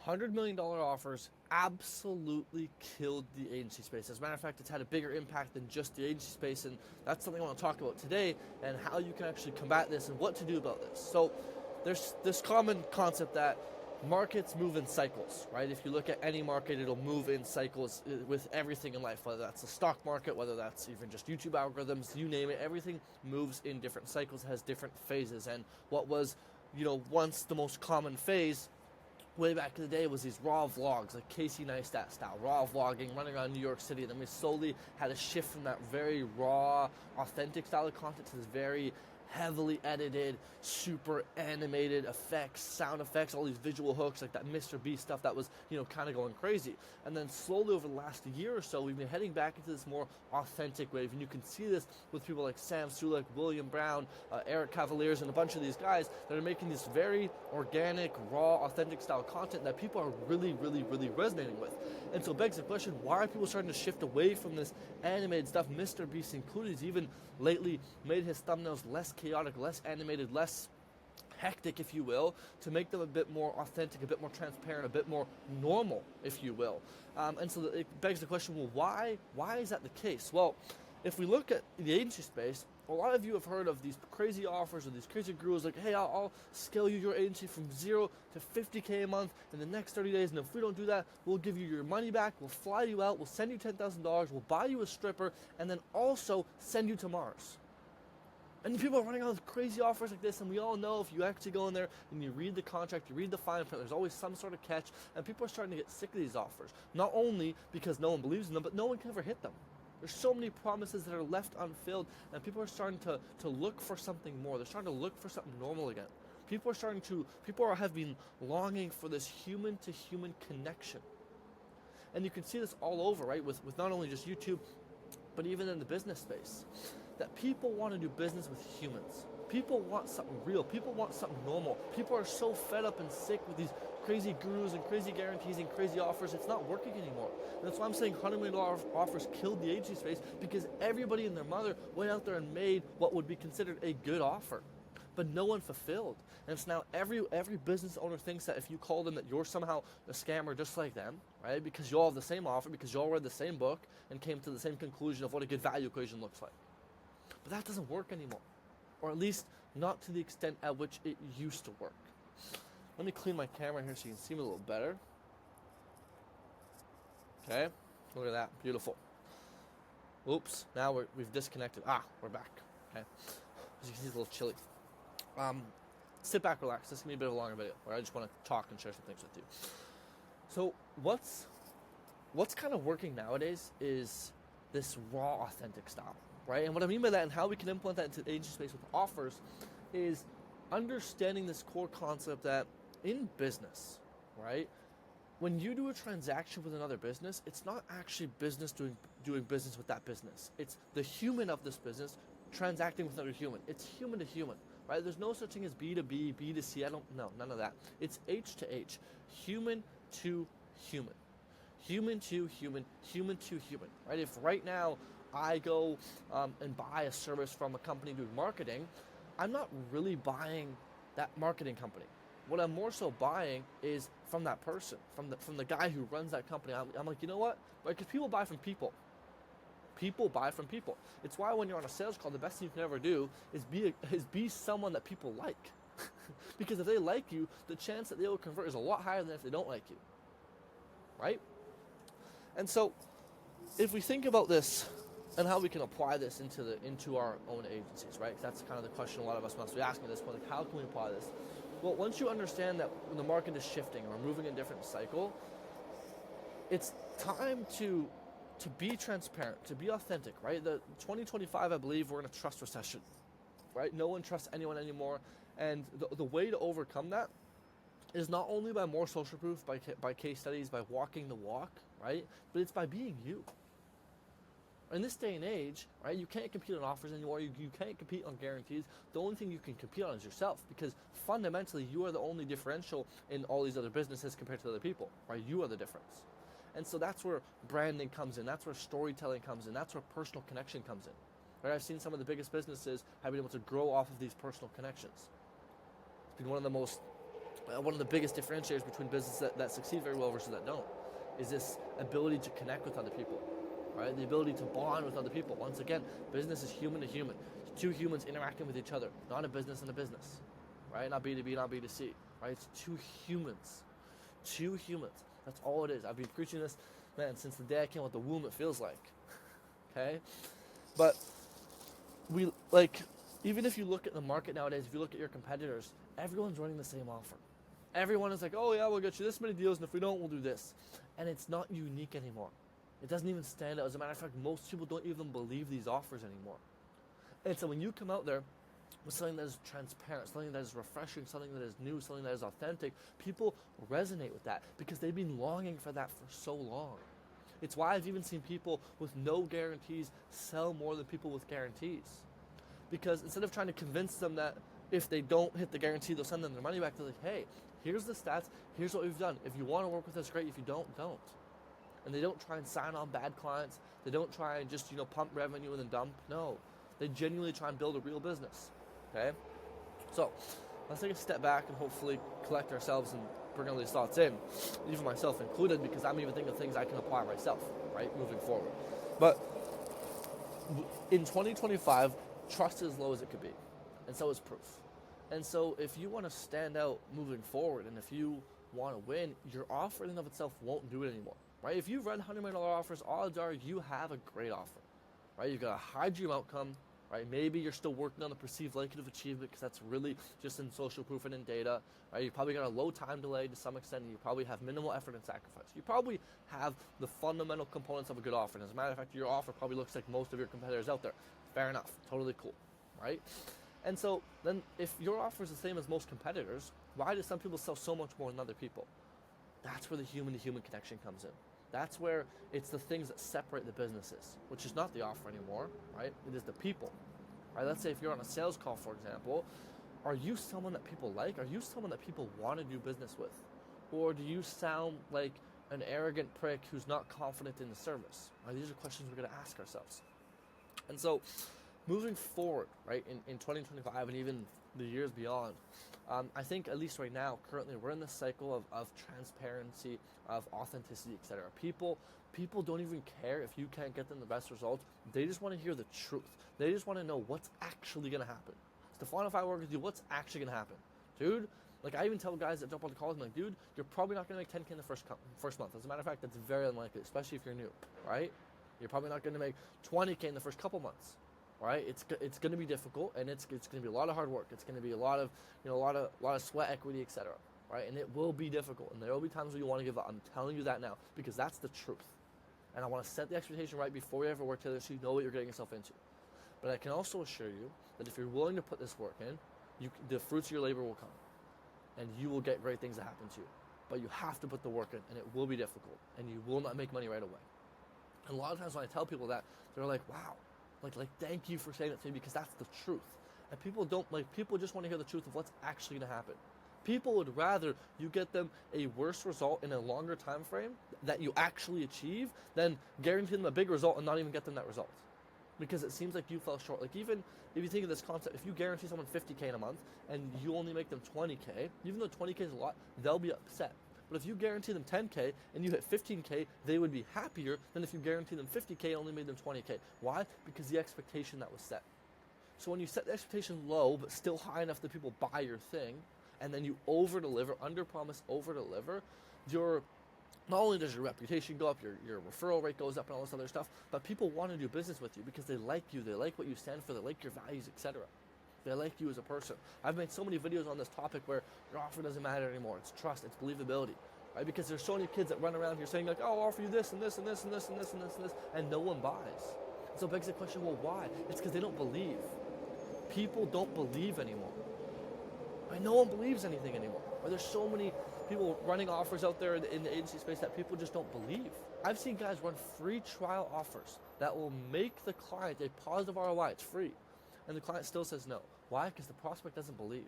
$100 million offers absolutely killed the agency space. As a matter of fact, it's had a bigger impact than just the agency space, and that's something I want to talk about today and how you can actually combat this and what to do about this. So there's this common concept that markets move in cycles, right? If you look at any market, it'll move in cycles with everything in life, whether that's the stock market, whether that's even just YouTube algorithms, you name it, everything moves in different cycles, has different phases. And what was, once the most common phase way back in the day was these raw vlogs, like Casey Neistat style, raw vlogging, running around New York City. And then we slowly had a shift from that very raw, authentic style of content to this very heavily edited, super animated effects, sound effects, all these visual hooks, like that Mr. Beast stuff that was, kind of going crazy. And then slowly over the last year or so, we've been heading back into this more authentic wave. And you can see this with people like Sam Sulek, William Brown, Eric Cavaliers, and a bunch of these guys that are making this very organic, raw, authentic style content that people are really, really, really resonating with. And so it begs the question, why are people starting to shift away from this animated stuff? Mr. Beast included, he's even lately made his thumbnails less chaotic, less animated, less hectic, if you will, to make them a bit more authentic, a bit more transparent, a bit more normal, if you will. And so it begs the question, well, why is that the case? Well, if we look at the agency space, a lot of you have heard of these crazy offers or these crazy gurus like, hey, I'll scale you your agency from 0 to 50K a month in the next 30 days. And if we don't do that, we'll give you your money back. We'll fly you out. We'll send you $10,000. We'll buy you a stripper and then also send you to Mars. And people are running out with crazy offers like this, and we all know if you actually go in there and you read the contract, you read the fine print, there's always some sort of catch, and people are starting to get sick of these offers. Not only because no one believes in them, but no one can ever hit them. There's so many promises that are left unfilled, and people are starting to look for something more. They're starting to look for something normal again. People have been longing for this human-to-human connection. And you can see this all over, right, with not only just YouTube, but even in the business space, that people want to do business with humans. People want something real. People want something normal. People are so fed up and sick with these crazy gurus and crazy guarantees and crazy offers. It's not working anymore. And that's why I'm saying $100 million offers killed the agency space, because everybody and their mother went out there and made what would be considered a good offer. But no one fulfilled. And it's now every business owner thinks that if you call them that you're somehow a scammer just like them, right? Because you all have the same offer, because you all read the same book and came to the same conclusion of what a good value equation looks like. But that doesn't work anymore. Or at least not to the extent at which it used to work. Let me clean my camera here so you can see me a little better. Okay, look at that, beautiful. Oops, now we've disconnected. We're back. Okay, as you can see, it's a little chilly. Sit back, relax. This is going to be a bit of a longer video where I just want to talk and share some things with you. So what's kind of working nowadays is this raw, authentic style, right? And what I mean by that and how we can implement that into the agency space with offers is understanding this core concept that in business, right, when you do a transaction with another business, it's not actually business doing business with that business. It's the human of this business transacting with another human. It's human to human, right? There's no such thing as B2B, B2C. None of that. It's H to H, human to human. Human to human, human to human, right? If right now I go and buy a service from a company doing marketing, I'm not really buying that marketing company. What I'm more so buying is from that person, from the guy who runs that company. I'm like, you know what? Because people buy from people. People buy from people. It's why when you're on a sales call, the best thing you can ever do is be someone that people like. Because if they like you, the chance that they will convert is a lot higher than if they don't like you. Right? And so, if we think about this and how we can apply this into our own agencies, right? That's kind of the question a lot of us must be asking at this point. Like, how can we apply this? Well, once you understand that when the market is shifting and we're moving in a different cycle, it's time to be transparent, to be authentic, right? The 2025, I believe, we're in a trust recession, right? No one trusts anyone anymore, and the way to overcome that is not only by more social proof, by case studies, by walking the walk, right? But it's by being you. In this day and age, right, you can't compete on offers anymore. You can't compete on guarantees. The only thing you can compete on is yourself, because fundamentally you are the only differential in all these other businesses compared to other people, right? You are the difference. And so that's where branding comes in. That's where storytelling comes in. That's where personal connection comes in. Right? I've seen some of the biggest businesses have been able to grow off of these personal connections. It's been one of the most one of the biggest differentiators between businesses that succeed very well versus that don't is this ability to connect with other people, right? The ability to bond with other people. Once again, business is human to human. Two humans interacting with each other, not a business and a business, right? Not B2B, not B2C, right? It's two humans. Two humans. That's all it is. I've been preaching this, man, since the day I came out the womb, it feels like. Okay? But even if you look at the market nowadays, if you look at your competitors, everyone's running the same offer. Everyone is like, oh yeah, we'll get you this many deals, and if we don't, we'll do this. And it's not unique anymore. It doesn't even stand out. As a matter of fact, most people don't even believe these offers anymore. And so when you come out there with something that is transparent, something that is refreshing, something that is new, something that is authentic, people resonate with that because they've been longing for that for so long. It's why I've even seen people with no guarantees sell more than people with guarantees. Because instead of trying to convince them that if they don't hit the guarantee, they'll send them their money back, they're like, hey, here's the stats, here's what we've done. If you want to work with us, great. If you don't, don't. And they don't try and sign on bad clients. They don't try and just, pump revenue and then dump. No. They genuinely try and build a real business. Okay? So, let's take a step back and hopefully collect ourselves and bring all these thoughts in, even myself included, because I'm even thinking of things I can apply myself, right, moving forward. But in 2025, trust is as low as it could be, and so is proof. And so if you want to stand out moving forward, and if you want to win, your offer in and of itself won't do it anymore, right? If you've run $100 million offers, odds are you have a great offer, right? You've got a high dream outcome, right? Maybe you're still working on the perceived likelihood of achievement because that's really just in social proof and in data, right? You probably got a low time delay to some extent, and you probably have minimal effort and sacrifice. You probably have the fundamental components of a good offer. And as a matter of fact, your offer probably looks like most of your competitors out there. Fair enough. Totally cool, right? And so then if your offer is the same as most competitors, why do some people sell so much more than other people? That's where the human-to-human connection comes in. That's where it's the things that separate the businesses, which is not the offer anymore, right? It is the people, right? Let's say if you're on a sales call, for example, are you someone that people like? Are you someone that people want to do business with? Or do you sound like an arrogant prick who's not confident in the service? Right? These are questions we're going to ask ourselves. And so moving forward, right, in 2025 and even the years beyond, I think at least right now, currently, we're in this cycle of transparency, of authenticity, etc. People don't even care if you can't get them the best results. They just want to hear the truth. They just want to know what's actually going to happen. Stefan, if I work with you, what's actually going to happen? Dude, like I even tell guys that jump on the calls, I'm like, dude, you're probably not going to make 10K in the first month. As a matter of fact, that's very unlikely, especially if you're new, right? You're probably not going to make 20K in the first couple months. Right, it's going to be difficult, and it's going to be a lot of hard work. It's going to be a lot of sweat equity, etc. Right, and it will be difficult, and there will be times where you want to give up. I'm telling you that now because that's the truth, and I want to set the expectation right before you ever work together, so you know what you're getting yourself into. But I can also assure you that if you're willing to put this work in, the fruits of your labor will come, and you will get great things that happen to you. But you have to put the work in, and it will be difficult, and you will not make money right away. And a lot of times when I tell people that, they're like, "Wow." Like, thank you for saying that to me because that's the truth. And people just want to hear the truth of what's actually going to happen. People would rather you get them a worse result in a longer time frame that you actually achieve than guarantee them a big result and not even get them that result. Because it seems like you fell short. Like even if you think of this concept, if you guarantee someone 50K in a month and you only make them 20K, even though 20K is a lot, they'll be upset. But if you guarantee them 10K and you hit 15K, they would be happier than if you guarantee them 50K and only made them 20K. Why? Because the expectation that was set. So when you set the expectation low, but still high enough that people buy your thing, and then you over-deliver, under-promise, over-deliver, not only does your reputation go up, your referral rate goes up and all this other stuff, but people want to do business with you because they like you, they like what you stand for, they like your values, etc. They like you as a person. I've made so many videos on this topic where your offer doesn't matter anymore. It's trust, it's believability, right? Because there's so many kids that run around here saying like, oh, I'll offer you this and this and this and this and this and this and this, and no one buys. So it begs the question, well, why? It's because they don't believe. People don't believe anymore. Right? No one believes anything anymore. Right? There's so many people running offers out there in the agency space that people just don't believe. I've seen guys run free trial offers that will make the client a positive ROI. It's free. And the client still says no. Why? Because the prospect doesn't believe.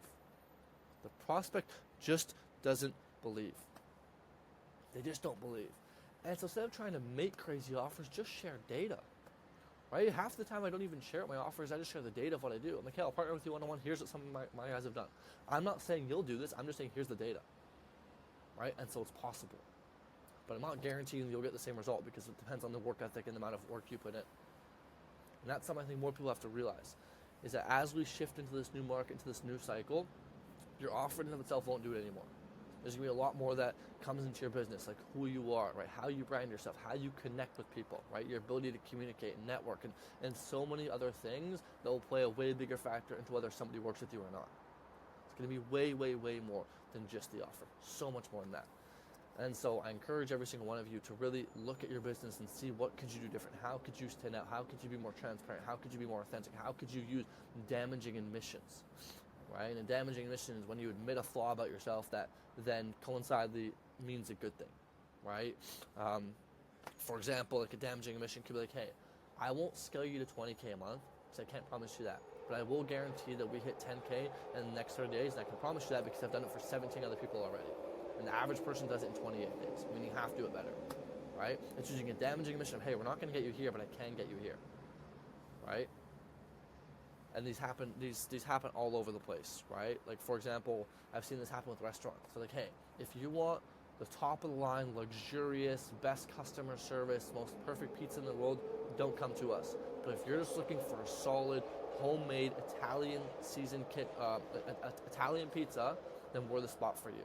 The prospect just doesn't believe. They just don't believe. And so instead of trying to make crazy offers, just share data. Right? Half the time I don't even share my offers. I just share the data of what I do. I'm like, hey, I'll partner with you one-on-one. Here's what some of my guys have done. I'm not saying you'll do this. I'm just saying here's the data. right? And so it's possible. But I'm not guaranteeing you'll get the same result because it depends on the work ethic and the amount of work you put in. And that's something I think more people have to realize, is that as we shift into this new market, into this new cycle, your offer in and of itself won't do it anymore. There's going to be a lot more that comes into your business, like who you are, right? How you brand yourself, how you connect with people, right? Your ability to communicate and network, and so many other things that will play a way bigger factor into whether somebody works with you or not. It's going to be way, way, way more than just the offer. So much more than that. And so I encourage every single one of you to really look at your business and see what could you do different. How could you stand out? How could you be more transparent? How could you be more authentic? How could you use damaging admissions? Right? And a damaging admission is when you admit a flaw about yourself that then coincidentally means a good thing, right? For example, like a damaging admission could be like, hey, I won't scale you to 20K a month because I can't promise you that. But I will guarantee that we hit 10K in the next 30 days, and I can promise you that because I've done it for 17 other people already. And the average person does it in 28 days, meaning you have to do it better, right? It's using a damaging admission of, hey, we're not going to get you here, but I can get you here, right? And these happen all over the place, right? Like, for example, I've seen this happen with restaurants. So like, hey, if you want the top of the line, luxurious, best customer service, most perfect pizza in the world, don't come to us. But if you're just looking for a solid, homemade Italian seasoned Italian pizza, then we're the spot for you,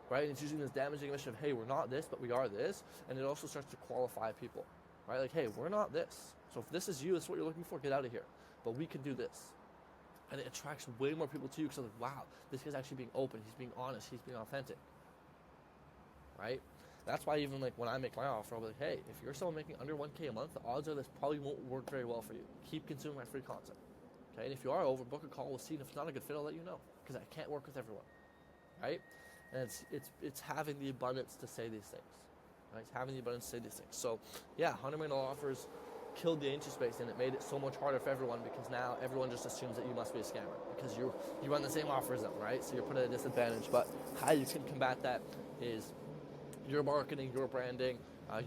right? And it's using this damaging admission of, hey, we're not this, but we are this, and it also starts to qualify people, right? Like, hey, we're not this. So if this is you, this is what you're looking for, get out of here. But we can do this. And it attracts way more people to you because they're like, wow, this guy's actually being open, he's being honest, he's being authentic, right? That's why even like when I make my offer, I'll be like, hey, if you're someone making under 1K a month, the odds are this probably won't work very well for you. Keep consuming my free content, okay? And if you are over, book a call, we'll see, and if it's not a good fit, I'll let you know because I can't work with everyone, right? And it's having the abundance to say these things, right? It's having the abundance to say these things. So yeah, $100 million offers killed the agency space, and it made it so much harder for everyone because now everyone just assumes that you must be a scammer because you run the same offer as them, right? So you're put at a disadvantage. But how you can combat that is your marketing, your branding,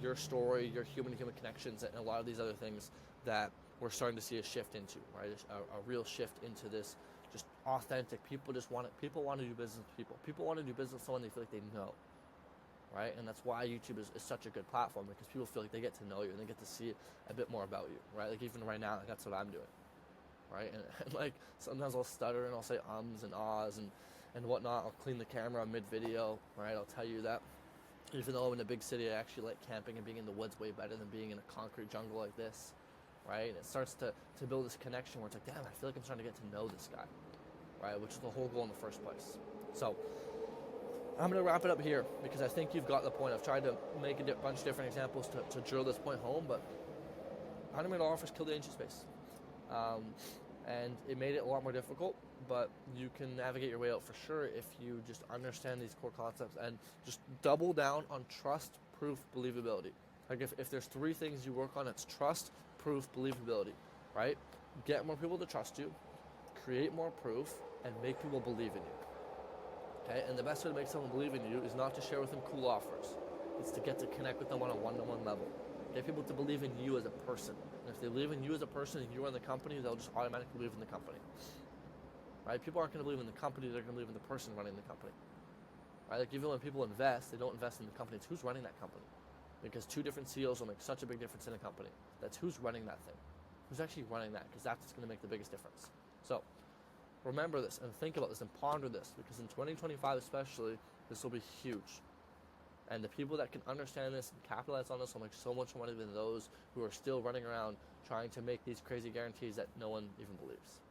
your story, your human-to-human connections, and a lot of these other things that we're starting to see a shift into, right? A real shift into this just authentic. People want to do business with people. People want to do business with someone they feel like they know. Right? And that's why YouTube is such a good platform because people feel like they get to know you and they get to see a bit more about you, right? Like even right now, like that's what I'm doing, right? And like sometimes I'll stutter and I'll say ums and ahs and whatnot. I'll clean the camera mid-video, right? I'll tell you that even though I'm in a big city, I actually like camping and being in the woods way better than being in a concrete jungle like this, right? And it starts to build this connection where it's like, damn, I feel like I'm starting to get to know this guy, right? Which is the whole goal in the first place. So I'm going to wrap it up here because I think you've got the point. I've tried to make a bunch of different examples to drill this point home, but $100 million offers killed the agency space. And it made it a lot more difficult, but you can navigate your way out for sure if you just understand these core concepts and just double down on trust, proof, believability. Like if there's three things you work on, it's trust, proof, believability, right? Get more people to trust you, create more proof, and make people believe in you. Okay, and the best way to make someone believe in you is not to share with them cool offers. It's to get to connect with them on a one-to-one level. Get people to believe in you as a person. And if they believe in you as a person and you run the company, they'll just automatically believe in the company. Right? People aren't going to believe in the company, they're going to believe in the person running the company. Right? Like even when people invest, they don't invest in the company. It's who's running that company. Because two different CEOs will make such a big difference in a company. That's who's running that thing. Who's actually running that, because that's what's going to make the biggest difference. So remember this and think about this and ponder this, because in 2025 especially, this will be huge. And the people that can understand this and capitalize on this will make so much money than those who are still running around trying to make these crazy guarantees that no one even believes.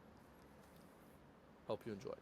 Hope you enjoyed.